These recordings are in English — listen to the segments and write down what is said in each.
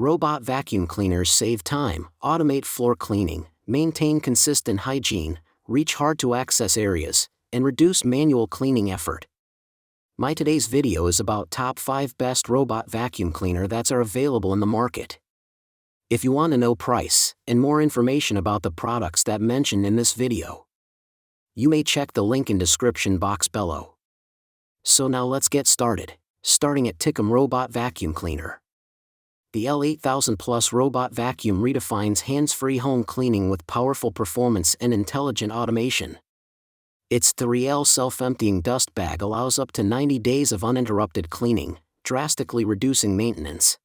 Robot vacuum cleaners save time, automate floor cleaning, maintain consistent hygiene, reach hard-to-access areas, and reduce manual cleaning effort. My today's video is about top 5 best robot vacuum cleaner that are available in the market. If you want to know price and more information about the products that mentioned in this video, you may check the link in description box below. So now let's get started, starting at Tickum Robot Vacuum Cleaner. The L8000 Plus robot vacuum redefines hands-free home cleaning with powerful performance and intelligent automation. Its 3L self-emptying dust bag allows up to 90 days of uninterrupted cleaning, drastically reducing maintenance.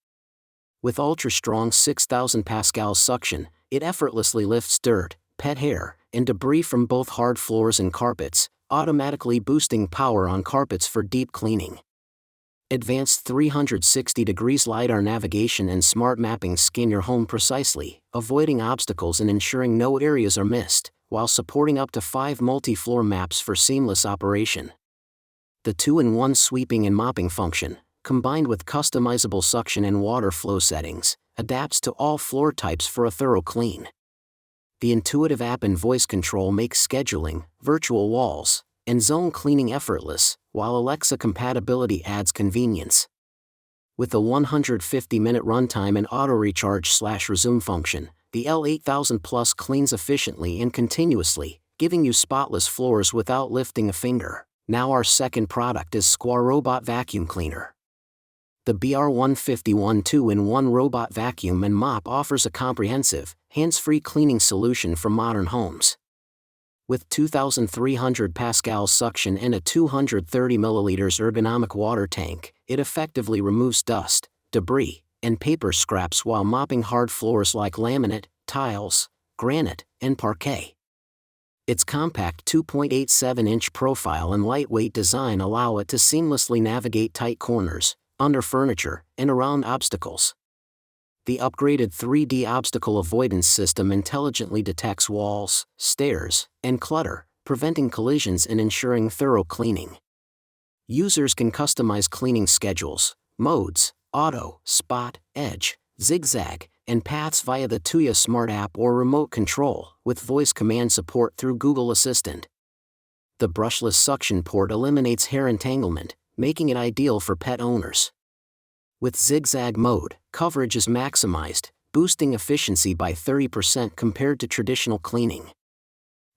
With ultra-strong 6,000 pascal suction, it effortlessly lifts dirt, pet hair, and debris from both hard floors and carpets, automatically boosting power on carpets for deep cleaning. Advanced 360 degrees LiDAR navigation and smart mapping scan your home precisely, avoiding obstacles and ensuring no areas are missed, while supporting up to 5 multi-floor maps for seamless operation. The 2-in-1 sweeping and mopping function, combined with customizable suction and water flow settings, adapts to all floor types for a thorough clean. The intuitive app and voice control make scheduling, virtual walls, and zone cleaning effortless, while Alexa compatibility adds convenience. With a 150-minute runtime and auto-recharge/resume function, the L8000 Plus cleans efficiently and continuously, giving you spotless floors without lifting a finger. Now our second product is Squaw Robot Vacuum Cleaner. The BR151 2-in-1 robot vacuum and mop offers a comprehensive, hands-free cleaning solution for modern homes. With 2,300 pascal suction and a 230 milliliters ergonomic water tank, it effectively removes dust, debris, and paper scraps while mopping hard floors like laminate, tiles, granite, and parquet. Its compact 2.87-inch profile and lightweight design allow it to seamlessly navigate tight corners, under furniture, and around obstacles. The upgraded 3D obstacle avoidance system intelligently detects walls, stairs, and clutter, preventing collisions and ensuring thorough cleaning. Users can customize cleaning schedules, modes, auto, spot, edge, zigzag, and paths via the Tuya Smart app or remote control, with voice command support through Google Assistant. The brushless suction port eliminates hair entanglement, making it ideal for pet owners. With zigzag mode, coverage is maximized, boosting efficiency by 30% compared to traditional cleaning.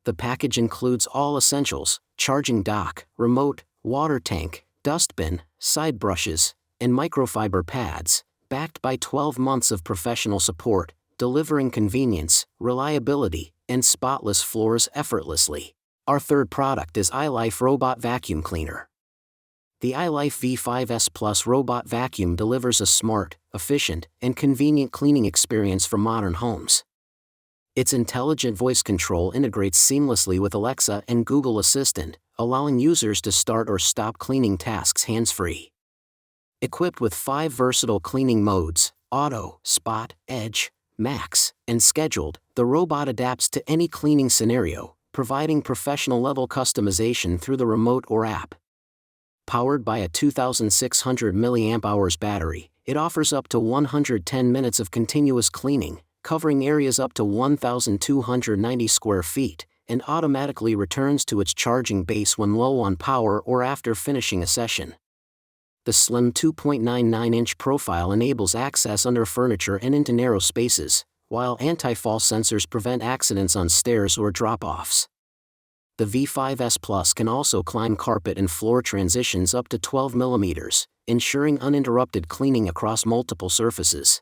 The package includes all essentials: charging dock, remote, water tank, dustbin, side brushes, and microfiber pads, backed by 12 months of professional support, delivering convenience, reliability, and spotless floors effortlessly. Our third product is iLife Robot Vacuum Cleaner. The iLife V5S Plus robot vacuum delivers a smart, efficient, and convenient cleaning experience for modern homes. Its intelligent voice control integrates seamlessly with Alexa and Google Assistant, allowing users to start or stop cleaning tasks hands-free. Equipped with 5 versatile cleaning modes: auto, spot, edge, max, and scheduled, the robot adapts to any cleaning scenario, providing professional-level customization through the remote or app. Powered by a 2,600 mAh battery, it offers up to 110 minutes of continuous cleaning, covering areas up to 1,290 square feet, and automatically returns to its charging base when low on power or after finishing a session. The slim 2.99-inch profile enables access under furniture and into narrow spaces, while anti-fall sensors prevent accidents on stairs or drop-offs. The V5S Plus can also climb carpet and floor transitions up to 12 mm, ensuring uninterrupted cleaning across multiple surfaces.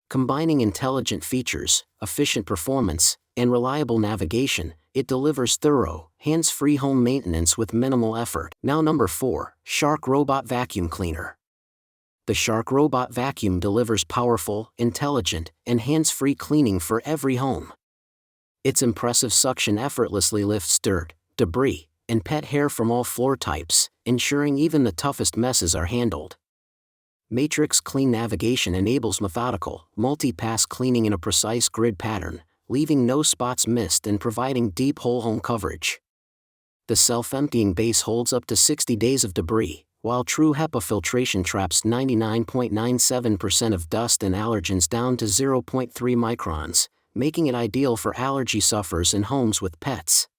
Combining intelligent features, efficient performance, and reliable navigation, it delivers thorough, hands-free home maintenance with minimal effort. Now number 4, Shark Robot Vacuum Cleaner. The Shark Robot Vacuum delivers powerful, intelligent, and hands-free cleaning for every home. Its impressive suction effortlessly lifts dirt, debris, and pet hair from all floor types, ensuring even the toughest messes are handled. Matrix Clean navigation enables methodical, multi-pass cleaning in a precise grid pattern, leaving no spots missed and providing deep whole home coverage. The self-emptying base holds up to 60 days of debris, while true HEPA filtration traps 99.97% of dust and allergens down to 0.3 microns, making it ideal for allergy sufferers in homes with pets.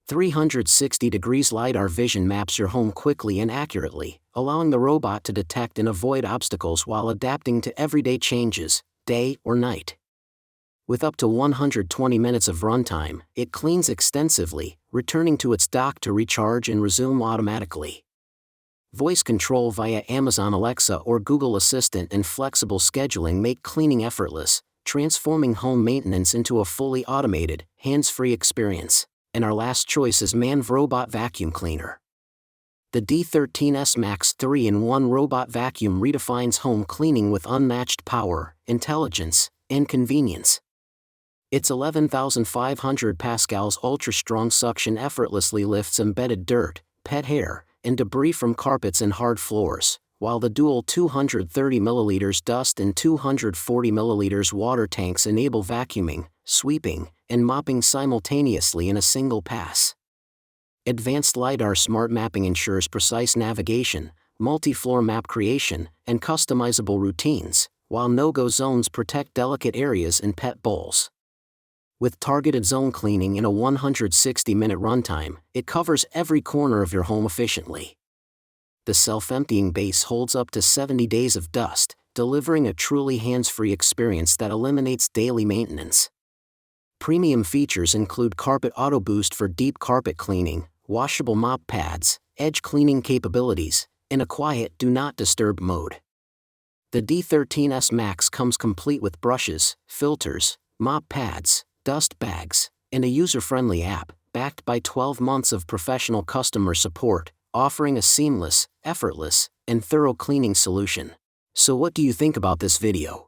360 degrees LiDAR vision maps your home quickly and accurately, allowing the robot to detect and avoid obstacles while adapting to everyday changes, day or night. With up to 120 minutes of runtime, it cleans extensively, returning to its dock to recharge and resume automatically. Voice control via Amazon Alexa or Google Assistant and flexible scheduling make cleaning effortless, transforming home maintenance into a fully automated, hands-free experience. And our last choice is MANV Robot Vacuum Cleaner. The D13S Max 3-in-1 robot vacuum redefines home cleaning with unmatched power, intelligence, and convenience. Its 11,500 pascals ultra-strong suction effortlessly lifts embedded dirt, pet hair, and debris from carpets and hard floors, while the dual 230 ml dust and 240 ml water tanks enable vacuuming, sweeping, and mopping simultaneously in a single pass. Advanced LiDAR smart mapping ensures precise navigation, multi-floor map creation, and customizable routines, while no-go zones protect delicate areas and pet bowls. With targeted zone cleaning in a 160-minute runtime, it covers every corner of your home efficiently. The self-emptying base holds up to 70 days of dust, delivering a truly hands-free experience that eliminates daily maintenance. Premium features include Carpet Auto Boost for deep carpet cleaning, washable mop pads, edge cleaning capabilities, and a quiet Do Not Disturb mode. The D13S Max comes complete with brushes, filters, mop pads, dust bags, and a user-friendly app, backed by 12 months of professional customer support, offering a seamless, effortless, and thorough cleaning solution. So what do you think about this video?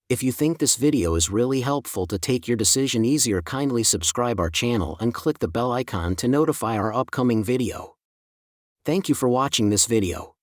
If you think this video is really helpful to take your decision easier, kindly subscribe our channel and click the bell icon to notify our upcoming video. Thank you for watching this video.